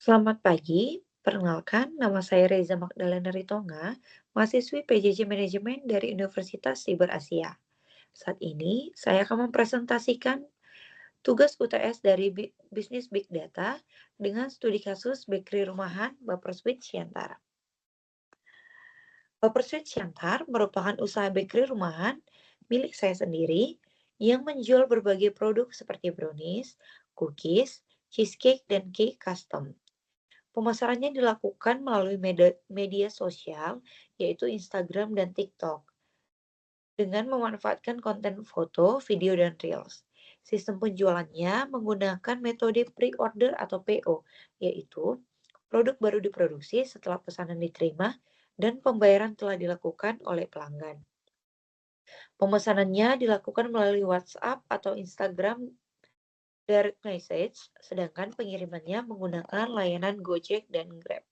Selamat pagi, perkenalkan nama saya Reza Magdalena Ritonga, mahasiswi PJJ Manajemen dari Universitas Siber Asia. Saat ini, saya akan mempresentasikan tugas UTS dari Bisnis Big Data dengan studi kasus bakery rumahan Baper Sweet Siantar. Baper Sweet Siantar merupakan usaha bakery rumahan milik saya sendiri yang menjual berbagai produk seperti brownies, cookies, cheesecake, dan cake custom. Pemasarannya dilakukan melalui media sosial, yaitu Instagram dan TikTok, dengan memanfaatkan konten foto, video, dan Reels. Sistem penjualannya menggunakan metode pre-order atau PO, yaitu produk baru diproduksi setelah pesanan diterima dan pembayaran telah dilakukan oleh pelanggan. Pemesanannya dilakukan melalui WhatsApp atau Instagram direct message, sedangkan pengirimannya menggunakan layanan Gojek dan Grab.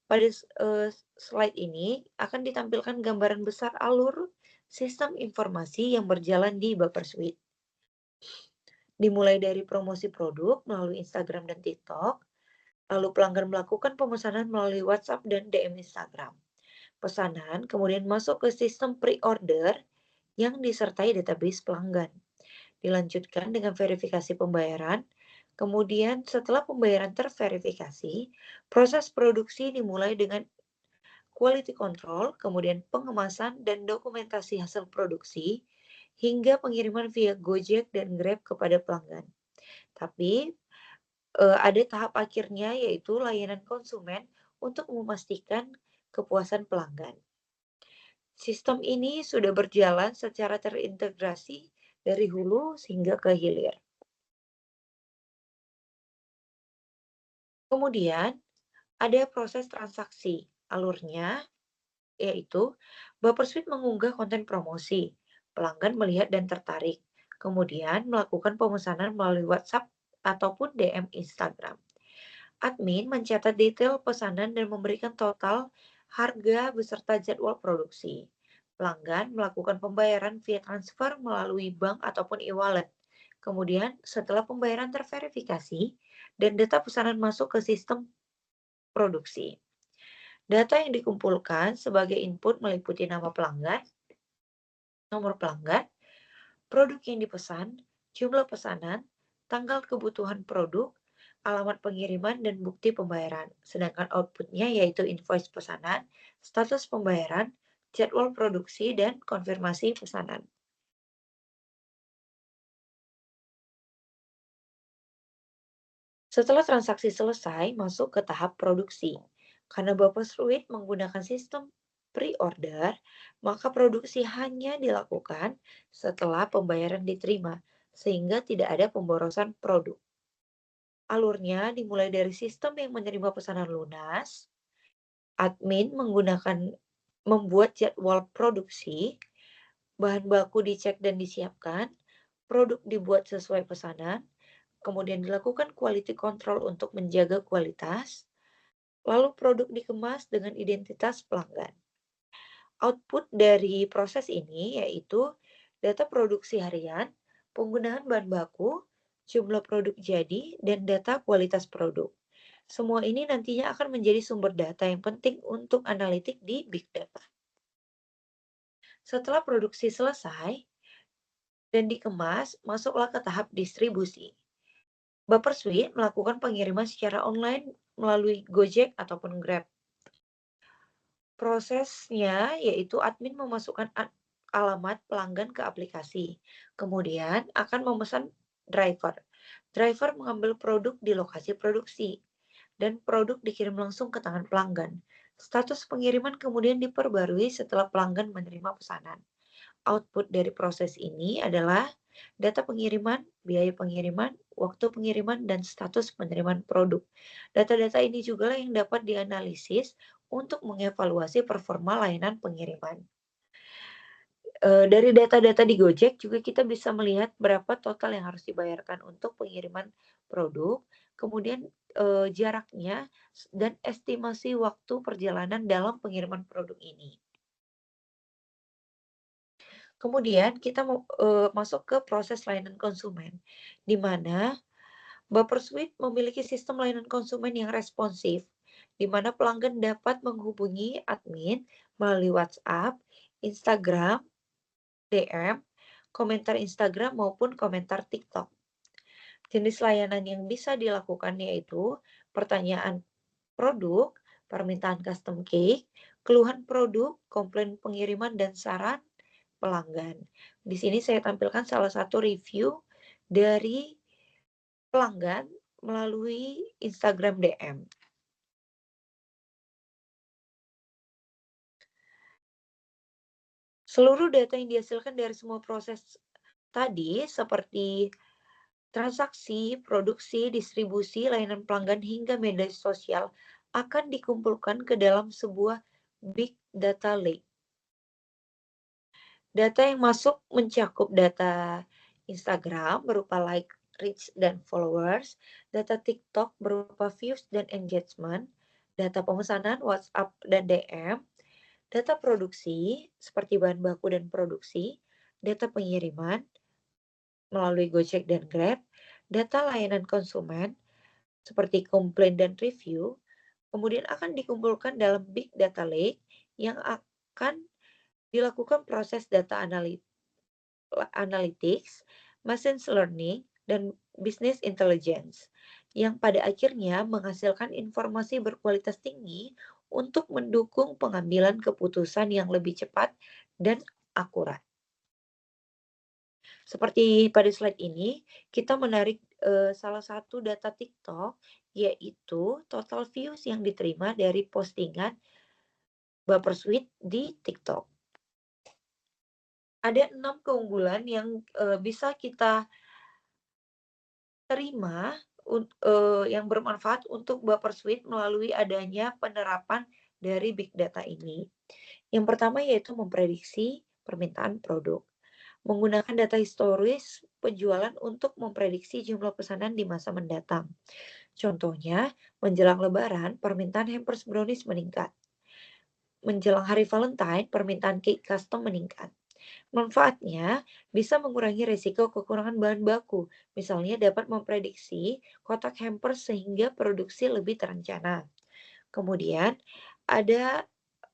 Pada slide ini akan ditampilkan gambaran besar alur sistem informasi yang berjalan di Bapersuite. Dimulai dari promosi produk melalui Instagram dan TikTok, lalu pelanggan melakukan pemesanan melalui WhatsApp dan DM Instagram. Pesanan kemudian masuk ke sistem pre-order yang disertai database pelanggan. Dilanjutkan dengan verifikasi pembayaran. Kemudian setelah pembayaran terverifikasi, proses produksi dimulai dengan quality control, kemudian pengemasan dan dokumentasi hasil produksi, hingga pengiriman via Gojek dan Grab kepada pelanggan. Tapi ada tahap akhirnya, yaitu layanan konsumen untuk memastikan kepuasan pelanggan. Sistem ini sudah berjalan secara terintegrasi dari hulu hingga ke hilir. Kemudian ada proses transaksi. Alurnya yaitu Bapersuite mengunggah konten promosi. Pelanggan melihat dan tertarik. Kemudian melakukan pemesanan melalui WhatsApp ataupun DM Instagram. Admin mencatat detail pesanan dan memberikan total harga beserta jadwal produksi. Pelanggan melakukan pembayaran via transfer melalui bank ataupun e-wallet. Kemudian setelah pembayaran terverifikasi dan data pesanan masuk ke sistem produksi. Data yang dikumpulkan sebagai input meliputi nama pelanggan, nomor pelanggan, produk yang dipesan, jumlah pesanan, tanggal kebutuhan produk, alamat pengiriman, dan bukti pembayaran. Sedangkan outputnya yaitu invoice pesanan, status pembayaran, jadwal produksi, dan konfirmasi pesanan. Setelah transaksi selesai, masuk ke tahap produksi. Karena Bapersuite menggunakan sistem pre-order, maka produksi hanya dilakukan setelah pembayaran diterima, sehingga tidak ada pemborosan produk. Alurnya dimulai dari sistem yang menerima pesanan lunas, admin membuat jadwal produksi, bahan baku dicek dan disiapkan, produk dibuat sesuai pesanan, kemudian dilakukan quality control untuk menjaga kualitas, lalu produk dikemas dengan identitas pelanggan. Output dari proses ini yaitu data produksi harian, penggunaan bahan baku, jumlah produk jadi, dan data kualitas produk. Semua ini nantinya akan menjadi sumber data yang penting untuk analitik di Big Data. Setelah produksi selesai dan dikemas, masuklah ke tahap distribusi. Bapersuite melakukan pengiriman secara online melalui Gojek ataupun Grab. Prosesnya yaitu admin memasukkan alamat pelanggan ke aplikasi, kemudian akan memesan driver. Driver mengambil produk di lokasi produksi, dan produk dikirim langsung ke tangan pelanggan. Status pengiriman kemudian diperbarui setelah pelanggan menerima pesanan. Output dari proses ini adalah data pengiriman, biaya pengiriman, waktu pengiriman, dan status penerimaan produk. Data-data ini juga yang dapat dianalisis untuk mengevaluasi performa layanan pengiriman. Dari data-data di Gojek juga kita bisa melihat berapa total yang harus dibayarkan untuk pengiriman produk, kemudian jaraknya dan estimasi waktu perjalanan dalam pengiriman produk ini. Kemudian kita mau masuk ke proses layanan konsumen, di mana Buzzsuite memiliki sistem layanan konsumen yang responsif, di mana pelanggan dapat menghubungi admin melalui WhatsApp, Instagram, DM, komentar Instagram maupun komentar TikTok. Jenis layanan yang bisa dilakukan yaitu pertanyaan produk, permintaan custom cake, keluhan produk, komplain pengiriman, dan saran pelanggan. Di sini saya tampilkan salah satu review dari pelanggan melalui Instagram DM. Seluruh data yang dihasilkan dari semua proses tadi seperti transaksi, produksi, distribusi, layanan pelanggan hingga media sosial akan dikumpulkan ke dalam sebuah big data lake. Data yang masuk mencakup data Instagram berupa like, reach, dan followers, data TikTok berupa views dan engagement, data pemesanan WhatsApp dan DM, data produksi seperti bahan baku dan produksi, data pengiriman melalui Gojek dan Grab, data layanan konsumen seperti komplain dan review, kemudian akan dikumpulkan dalam big data lake yang akan dilakukan proses data analytics, machine learning, dan business intelligence yang pada akhirnya menghasilkan informasi berkualitas tinggi untuk mendukung pengambilan keputusan yang lebih cepat dan akurat. Seperti pada slide ini, kita menarik salah satu data TikTok, yaitu total views yang diterima dari postingan Buzzsuite di TikTok. Ada 6 keunggulan yang bisa kita terima yang bermanfaat untuk Buzzsuite melalui adanya penerapan dari big data ini. Yang pertama yaitu memprediksi permintaan produk. Menggunakan data historis penjualan untuk memprediksi jumlah pesanan di masa mendatang. Contohnya, menjelang Lebaran, permintaan hampers brownies meningkat. Menjelang hari Valentine, permintaan cake custom meningkat. Manfaatnya bisa mengurangi risiko kekurangan bahan baku. Misalnya dapat memprediksi kotak hampers sehingga produksi lebih terencana. Kemudian ada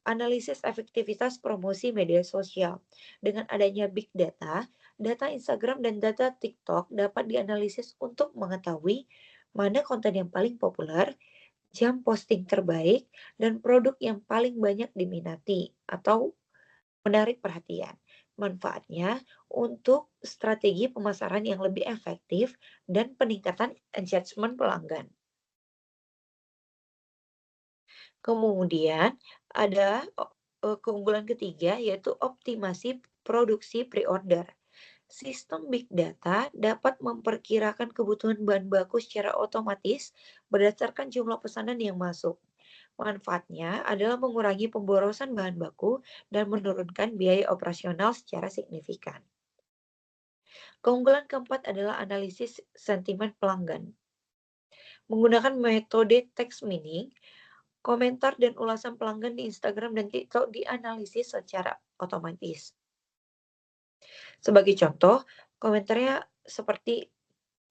analisis efektivitas promosi media sosial. Dengan adanya big data, data Instagram dan data TikTok dapat dianalisis untuk mengetahui mana konten yang paling populer, jam posting terbaik, dan produk yang paling banyak diminati atau menarik perhatian. Manfaatnya untuk strategi pemasaran yang lebih efektif dan peningkatan engagement pelanggan. Kemudian ada keunggulan ketiga yaitu optimasi produksi pre-order. Sistem big data dapat memperkirakan kebutuhan bahan baku secara otomatis berdasarkan jumlah pesanan yang masuk. Manfaatnya adalah mengurangi pemborosan bahan baku dan menurunkan biaya operasional secara signifikan. Keunggulan keempat adalah analisis sentimen pelanggan. Menggunakan metode text mining, komentar dan ulasan pelanggan di Instagram dan TikTok dianalisis secara otomatis. Sebagai contoh, komentarnya seperti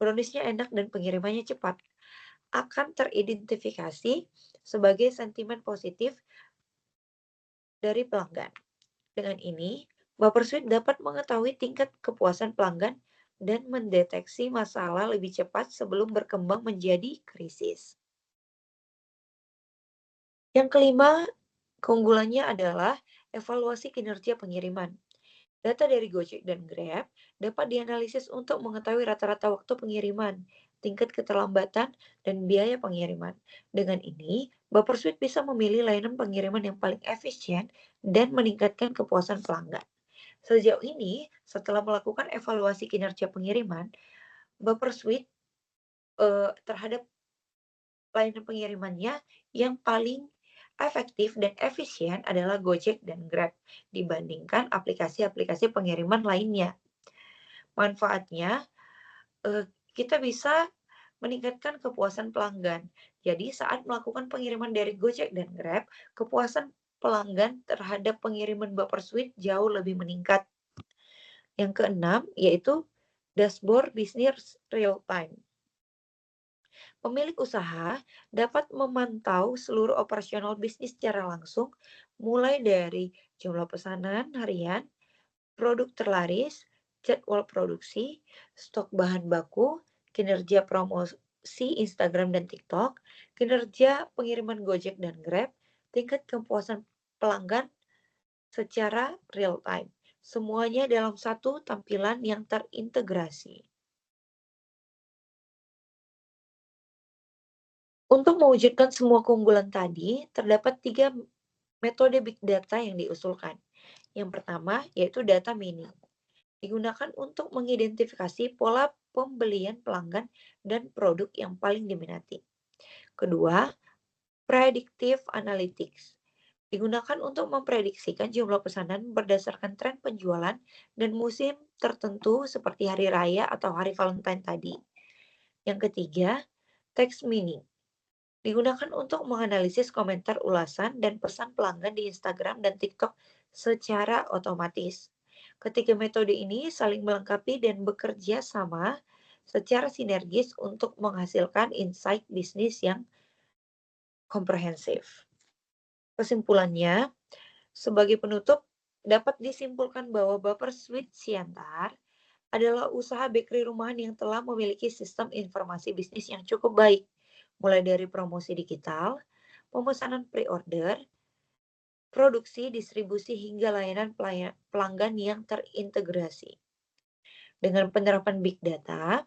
browniesnya enak dan pengirimannya cepat akan teridentifikasi sebagai sentimen positif dari pelanggan. Dengan ini, Buzzsuite dapat mengetahui tingkat kepuasan pelanggan dan mendeteksi masalah lebih cepat sebelum berkembang menjadi krisis. Yang kelima, keunggulannya adalah evaluasi kinerja pengiriman. Data dari Gojek dan Grab dapat dianalisis untuk mengetahui rata-rata waktu pengiriman, tingkat keterlambatan, dan biaya pengiriman. Dengan ini, Buzzsuite bisa memilih layanan pengiriman yang paling efisien dan meningkatkan kepuasan pelanggan. Sejauh ini, setelah melakukan evaluasi kinerja pengiriman, Buzzsuite terhadap layanan pengirimannya yang paling efektif dan efisien adalah Gojek dan Grab dibandingkan aplikasi-aplikasi pengiriman lainnya. Manfaatnya, kita bisa meningkatkan kepuasan pelanggan. Jadi saat melakukan pengiriman dari Gojek dan Grab, kepuasan pelanggan terhadap pengiriman Buzzsuite jauh lebih meningkat. Yang keenam yaitu dashboard bisnis real time. Pemilik usaha dapat memantau seluruh operasional bisnis secara langsung, mulai dari jumlah pesanan harian, produk terlaris, jadwal produksi, stok bahan baku, kinerja promosi Instagram dan TikTok, kinerja pengiriman Gojek dan Grab, tingkat kepuasan pelanggan secara real time. Semuanya dalam satu tampilan yang terintegrasi. Untuk mewujudkan semua keunggulan tadi, terdapat tiga metode big data yang diusulkan. Yang pertama yaitu data mining. Digunakan untuk mengidentifikasi pola pembelian pelanggan dan produk yang paling diminati. Kedua, predictive analytics. Digunakan untuk memprediksikan jumlah pesanan berdasarkan tren penjualan dan musim tertentu seperti hari raya atau hari Valentine tadi. Yang ketiga, text mining. Digunakan untuk menganalisis komentar ulasan dan pesan pelanggan di Instagram dan TikTok secara otomatis. Ketiga metode ini saling melengkapi dan bekerja sama secara sinergis untuk menghasilkan insight bisnis yang komprehensif. Kesimpulannya, sebagai penutup, dapat disimpulkan bahwa Baper Sweet Siantar adalah usaha bakery rumahan yang telah memiliki sistem informasi bisnis yang cukup baik, mulai dari promosi digital, pemesanan pre-order, produksi, distribusi, hingga layanan pelanggan yang terintegrasi. Dengan penerapan big data,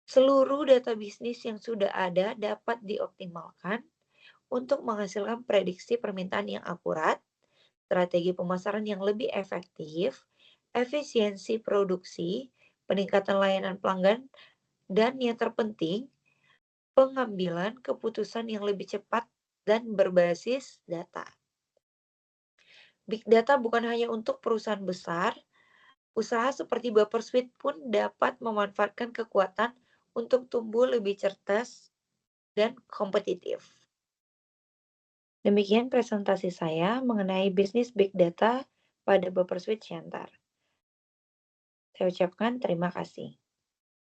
seluruh data bisnis yang sudah ada dapat dioptimalkan untuk menghasilkan prediksi permintaan yang akurat, strategi pemasaran yang lebih efektif, efisiensi produksi, peningkatan layanan pelanggan, dan yang terpenting, pengambilan keputusan yang lebih cepat dan berbasis data. Big data bukan hanya untuk perusahaan besar, usaha seperti Bapersweet pun dapat memanfaatkan kekuatan untuk tumbuh lebih cerdas dan kompetitif. Demikian presentasi saya mengenai bisnis big data pada Bapersweet Siantar. Saya ucapkan terima kasih.